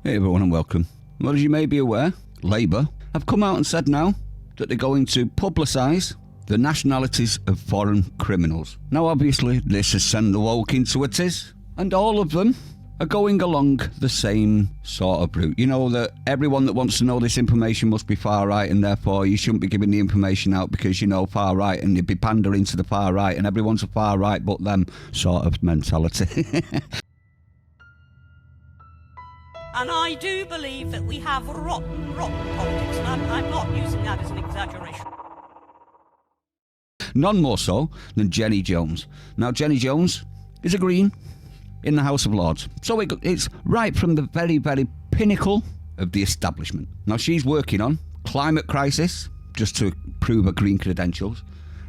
Hey everyone and welcome. Well, as you may be aware, Labour have come out and said now that they're going to publicise the nationalities of foreign criminals. Now obviously this has sent the woke into a tiz, and all of them are going along the same sort of route. You know that everyone that wants to know this information must be far right, and therefore you shouldn't be giving the information out because you know far right, and you'd be pandering to the far right, and everyone's a far right but them sort of mentality. And I do believe that we have rotten politics, and I'm not using that as an exaggeration. None more so than Jenny Jones. Now, Jenny Jones is a Green in the House of Lords. So it's right from the very, very pinnacle of the establishment. Now, she's working on climate crisis, just to prove her Green credentials,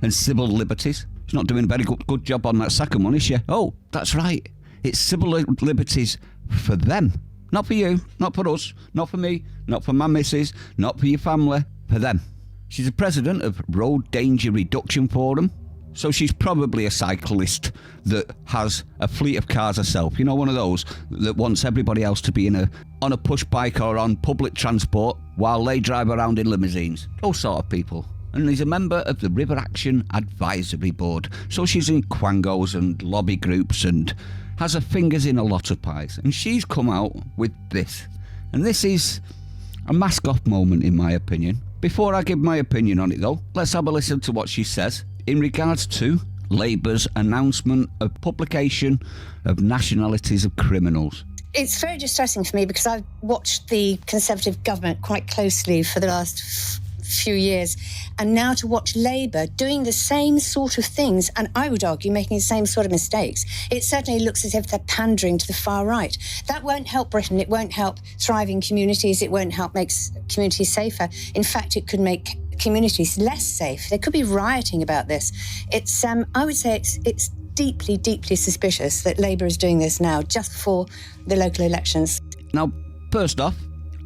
and civil liberties. She's not doing a very good job on that second one, is she? Oh, that's right. It's civil liberties for them. Not for you, not for us, not for me, not for my missus, not for your family, for them. She's the president of Road Danger Reduction Forum, so she's probably a cyclist that has a fleet of cars herself. You know, one of those that wants everybody else to be on a push bike or on public transport while they drive around in limousines. Those sort of people. And he's a member of the River Action Advisory Board, so she's in quangos and lobby groups and has her fingers in a lot of pies. And she's come out with this. And this is a mask-off moment, in my opinion. Before I give my opinion on it, though, let's have a listen to what she says in regards to Labour's announcement of publication of nationalities of criminals. It's very distressing for me because I've watched the Conservative government quite closely for the last few years, and now to watch Labour doing the same sort of things, and I would argue making the same sort of mistakes. It certainly looks as if they're pandering to the far right. That won't help Britain. It won't help thriving communities. It won't help make communities safer. In fact, it could make communities less safe. There could be rioting about this. It's I would say it's deeply, deeply suspicious that Labour is doing this now, just before the local elections. Now, first off,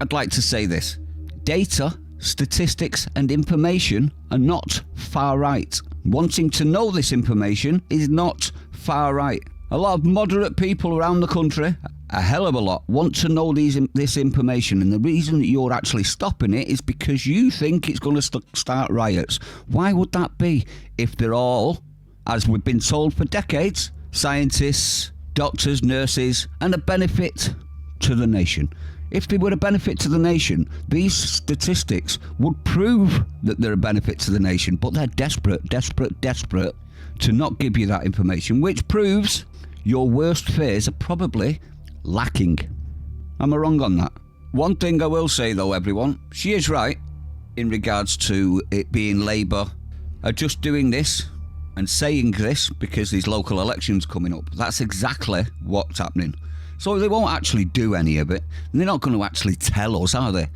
I'd like to say this. Data, statistics and information are not far right. Wanting to know this information is not far right. A lot of moderate people around the country, a hell of a lot, want to know this information, and the reason that you're actually stopping it is because you think it's going to start riots. Why would that be if they're all, as we've been told for decades, scientists, doctors, nurses, and a benefit to the nation? If they were a benefit to the nation, these statistics would prove that they're a benefit to the nation, but they're desperate to not give you that information, which proves your worst fears are probably lacking. Am I wrong on that? One thing I will say though, everyone, she is right in regards to it being Labour are just doing this and saying this because these local elections coming up. That's exactly what's happening. So they won't actually do any of it, and they're not going to actually tell us, are they?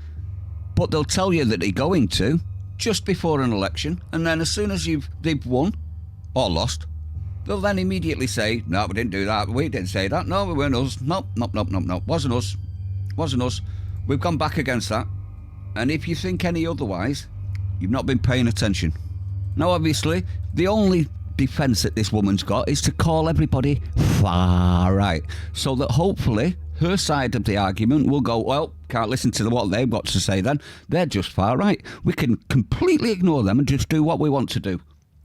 But they'll tell you that they're going to, just before an election, and then as soon as they've won, or lost, they'll then immediately say, no, we didn't do that, we didn't say that, no, we weren't us, nope, wasn't us, we've gone back against that, and if you think any otherwise, you've not been paying attention. Now obviously, the only defence that this woman's got is to call everybody far right, so that hopefully her side of the argument will go, well, can't listen to what they've got to say then, they're just far right, we can completely ignore them and just do what we want to do,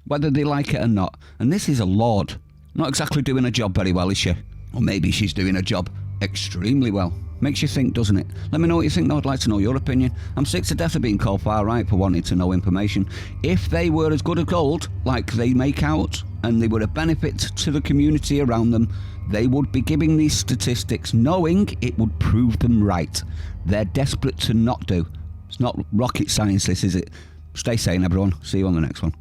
whether they like it or not. And this is a lord, not exactly doing a job very well, is she? Or maybe she's doing a job extremely well. Makes you think, doesn't it? Let me know what you think though. I'd like to know your opinion. I'm sick to death of being called far right for wanting to know information. If they were as good as gold, like they make out, and they were a benefit to the community around them, they would be giving these statistics knowing it would prove them right. They're desperate to not do. It's not rocket science, this, is it? Stay sane, everyone. See you on the next one.